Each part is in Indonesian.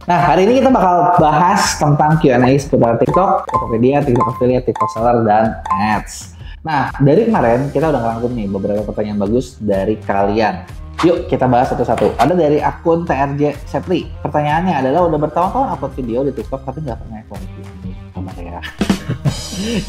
Nah, hari ini kita bakal bahas tentang Q&A seputar TikTok, Tokopedia, TikTok Affiliate, TikTok Seller, dan Ads. Nah, dari kemarin kita udah ngerangkum nih beberapa pertanyaan bagus dari kalian. Yuk kita bahas satu-satu. Ada dari akun TRJ Sepri. Pertanyaannya adalah udah bertahun-tahun upload video di TikTok tapi nggak pernah FYP. Ini kamar ya.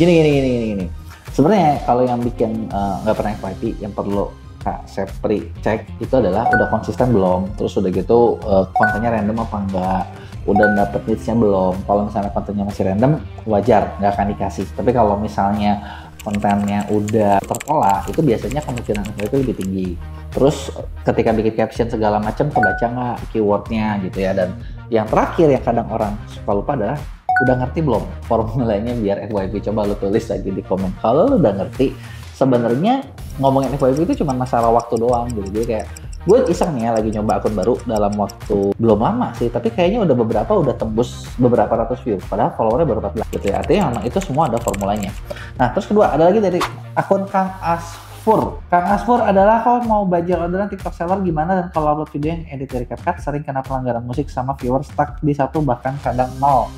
Gini. Sebenarnya kalau yang bikin nggak pernah FYP, yang perlu Kak Sepri cek itu adalah udah konsisten belum, terus udah gitu kontennya random apa enggak, udah dapet niche-nya belum. Kalau misalnya kontennya masih random, wajar nggak akan dikasih. Tapi kalau misalnya kontennya udah terpola, itu biasanya kemungkinan itu lebih tinggi. Terus ketika bikin caption segala macam kebaca nggak keywordnya gitu ya. Dan yang terakhir yang kadang orang suka lupa adalah udah ngerti belum formulanya biar FYP. Coba lu tulis lagi di komen kalau lu udah ngerti. Sebenarnya ngomongin FYP itu cuma masalah waktu doang gitu. Jadi kayak gue iseng nih ya lagi nyoba akun baru dalam waktu belum lama sih, tapi kayaknya udah tembus beberapa ratus view, padahal followernya baru 14 gitu ya. Artinya memang itu semua ada formulanya. Nah terus kedua ada lagi dari akun Kang Asfur. Kang Asfur adalah kalau mau bajak orderan TikTok seller gimana, dan kalau upload video yang edit dari CapCut sering kena pelanggaran musik sama viewer stuck di 1 bahkan kadang 0.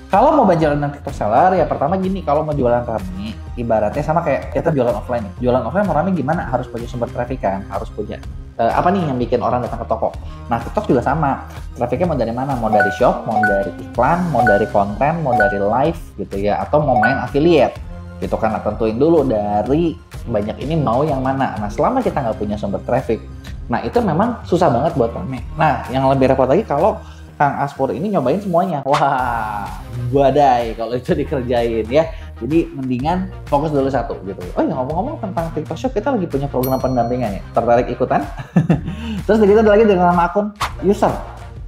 Kalau mau bajak orderan TikTok seller ya pertama gini, kalau mau jualan rame ibaratnya sama kayak kita jualan offline nih. Jualan offline mau rame gimana? Harus punya sumber traffic kan, harus punya apa nih yang bikin orang datang ke toko. Nah TikTok juga sama, trafficnya mau dari mana? Mau dari shop, mau dari iklan, mau dari konten, mau dari live gitu ya, atau mau main affiliate gitu kan. Nah, tentuin dulu dari banyak ini mau yang mana. Nah selama kita nggak punya sumber traffic, nah itu memang susah banget buat rame. Nah yang lebih repot lagi kalau Kang Aspur ini nyobain semuanya. Wah, badai kalau itu dikerjain ya. Jadi mendingan fokus dulu satu gitu. Oh ya ngomong-ngomong tentang TikTok Shop, kita lagi punya program pendampingan ya. Tertarik ikutan? Terus kita ada lagi dengan nama akun user.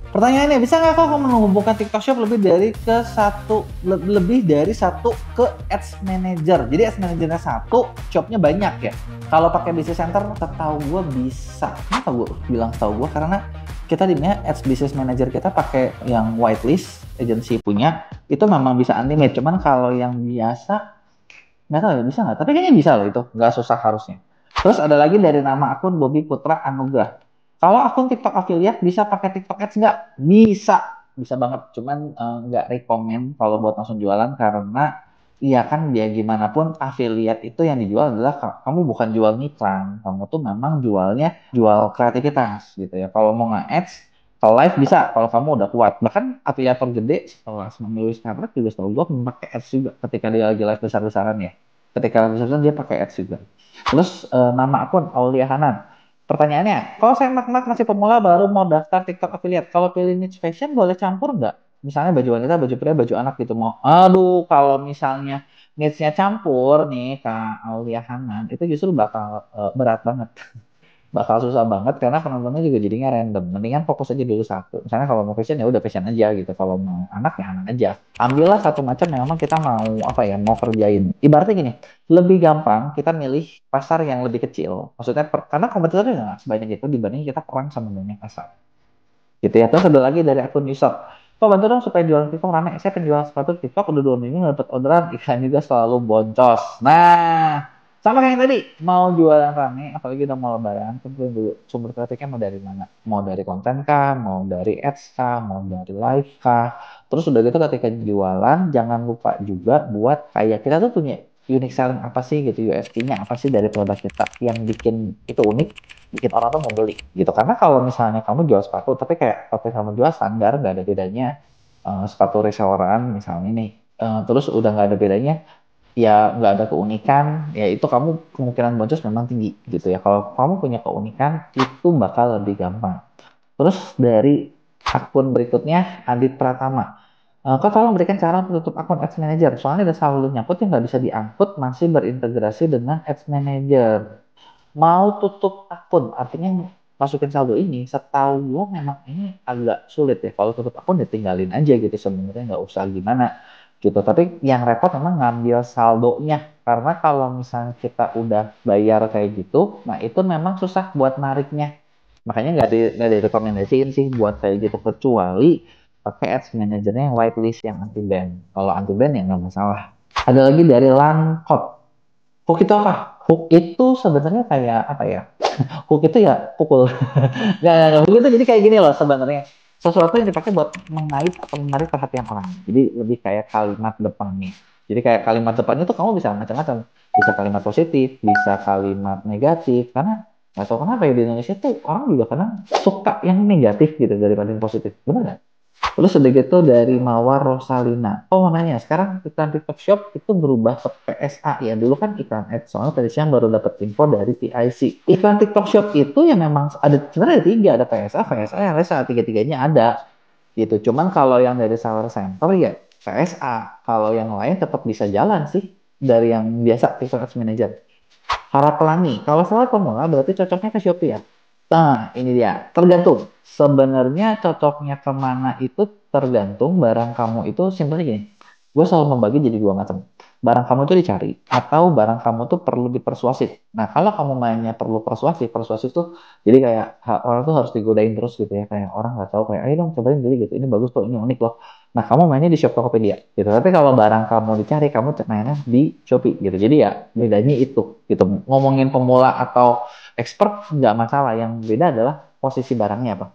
Pertanyaannya, bisa nggak kok menghubungkan TikTok Shop lebih dari satu ke Ads Manager? Jadi Ads Managernya satu, shopnya banyak ya. Kalau pakai Business Center, setahu gue bisa. Kenapa gue bilang setahu gue? Karena kita di Ads Business Manager kita pakai yang whitelist agency punya, itu memang bisa unlimited. Cuman kalau yang biasa nggak tahu ya bisa nggak, tapi kayaknya bisa loh, itu nggak susah harusnya. Terus ada lagi dari nama akun Bobby Putra Anugrah. Kalau akun TikTok affiliate bisa pakai TikTok Ads nggak? Bisa banget. Cuman nggak rekomen kalau buat langsung jualan, karena iya kan dia gimana pun affiliate itu yang dijual adalah kamu bukan jual iklan, kamu tuh memang jual kreativitas gitu ya. Kalau mau nge-ads, kalau live bisa, kalau kamu udah kuat. Bahkan afiliator gede sekelas Lewis Carlet juga setahu gue pakai ads juga ketika dia lagi live besar-besaran ya. Ketika live besar-besaran dia pakai ads juga. Terus nama akun Aulia Hanan. Pertanyaannya, kalau saya masih pemula baru mau daftar TikTok affiliate, kalau pilih niche fashion boleh campur nggak? Misalnya baju wanita, baju pria, baju anak gitu mau. Aduh, kalau misalnya niche-nya campur nih Kak Aulia Hanan, itu justru bakal berat banget. Bakal susah banget karena penontonnya juga jadinya random. Mendingan fokus aja dulu satu. Misalnya kalau mau fashion ya udah fashion aja gitu. Kalau mau anak ya anak aja. Ambillah satu macam yang memang kita mau mau kerjain. Ibaratnya gini, lebih gampang kita milih pasar yang lebih kecil. Maksudnya karena kompetitornya nggak sebanyak itu dibanding kita perang sama banyak pasar. Gitu ya. Terus ada lagi dari akun Yusuf. Pak bantu dong supaya jualan TikTok rame. Saya penjual sepatu TikTok udah 2 minggu nggak dapat orderan, iklan juga selalu boncos. Nah, sama kayak yang tadi, mau jualan rame, apalagi udah mau lebaran, tentuin dulu sumber trafficnya mau dari mana. Mau dari konten kah, mau dari ads kah, mau dari live kah. Terus udah gitu ketika jualan, jangan lupa juga buat kayak kita tuh punya unique selling apa sih gitu, USP-nya apa sih dari produk kita yang bikin itu unik, bikin orang tuh mau beli gitu. Karena kalau misalnya kamu jual sepatu tapi kayak kalau kamu jual standar nggak ada bedanya, sepatu reselleran misalnya nih, terus udah nggak ada bedanya, ya nggak ada keunikan, ya itu kamu kemungkinan boncos memang tinggi gitu ya. Kalau kamu punya keunikan itu bakal lebih gampang. Terus dari akun berikutnya Adit Pratama. Kau tolong berikan cara untuk tutup akun Ads Manager. Soalnya ada saldo nyangkut yang nggak bisa diangkut, masih berintegrasi dengan Ads Manager. Mau tutup akun, artinya masukin saldo ini, setahu gue memang ini agak sulit ya. Kalau tutup akun ya tinggalin aja gitu, sebenarnya nggak usah gimana gitu. Tapi yang repot memang ngambil saldonya. Karena kalau misalnya kita udah bayar kayak gitu, nah itu memang susah buat nariknya. Makanya nggak direkomendasiin sih buat kayak gitu, kecuali pakai ads manajernya yang whitelist yang anti ban. Kalau anti ban ya nggak masalah. Ada lagi dari Lancode. Hook itu apa? Hook itu sebenarnya kayak apa ya? Hook itu ya pukul. Nggak, hook itu jadi kayak gini loh sebenarnya. sesuatu yang dipakai buat mengait atau menarik perhatian orang. Jadi lebih kayak kalimat depannya. Jadi kayak kalimat depannya tuh kamu bisa macam-macam. Bisa kalimat positif, bisa kalimat negatif. Karena nggak tahu kenapa ya di Indonesia tuh orang juga kadang suka yang negatif gitu daripada yang positif. Benar nggak? Terus udah gitu dari Mawar Rosalina. Oh makanya sekarang iklan TikTok Shop itu berubah ke PSA ya. Dulu kan iklan ads. Soalnya tadi siang baru dapat info dari TIC. Iklan TikTok Shop itu yang memang ada sebenarnya ada tiga, ada PSA, VSA, yang lain tiga-tiganya ada gitu. Cuman kalau yang dari seller center ya PSA. Kalau yang lain tetap bisa jalan sih dari yang biasa TikTok Ads Manager. Harap pelangi. Kalau seller pemula berarti cocoknya ke Shopee ya. Nah, ini dia. Tergantung. Sebenarnya cocoknya kemana itu tergantung barang kamu itu simpelnya gini. Gue selalu membagi jadi dua macam. Barang kamu itu dicari atau barang kamu tuh perlu dipersuasif. Nah, kalau kamu mainnya perlu persuasif, persuasif tuh jadi kayak orang tuh harus digodain terus gitu ya. Kayak orang nggak tahu kayak, ayo dong cobain beli gitu. Ini bagus kok, ini unik loh. Nah, kamu mainnya di Shop Tokopedia gitu. Tapi kalau barang kamu dicari, kamu mainnya di Shopee gitu. Jadi ya bedanya itu gitu. Ngomongin pemula atau expert nggak masalah. Yang beda adalah posisi barangnya apa.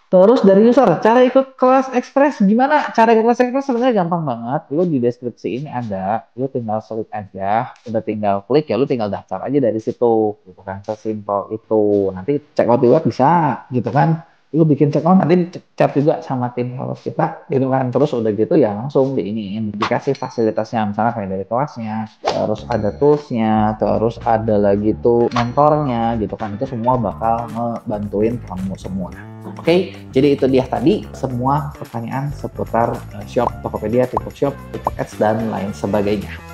Terus dari user, cara ikut kelas ekspres gimana? Cara ikut kelas ekspres sebenarnya gampang banget. Lu di deskripsi ini ada, lu tinggal klik aja, udah tinggal klik ya, lu tinggal daftar aja dari situ, gitu kan, sesimpel itu. Nanti check out di web bisa, gitu kan. Lu bikin check out nanti chat juga sama tim host kita, gitu kan. Terus udah gitu ya langsung diiniin, dikasih fasilitasnya, misalnya kayak dari kelasnya, terus ada toolsnya, terus ada lagi tuh mentornya, gitu kan. Itu semua bakal ngebantuin kamu semua. Oke, jadi itu dia tadi semua pertanyaan seputar shop, Tokopedia, TikTok Shop, TikTok Ads, dan lain sebagainya.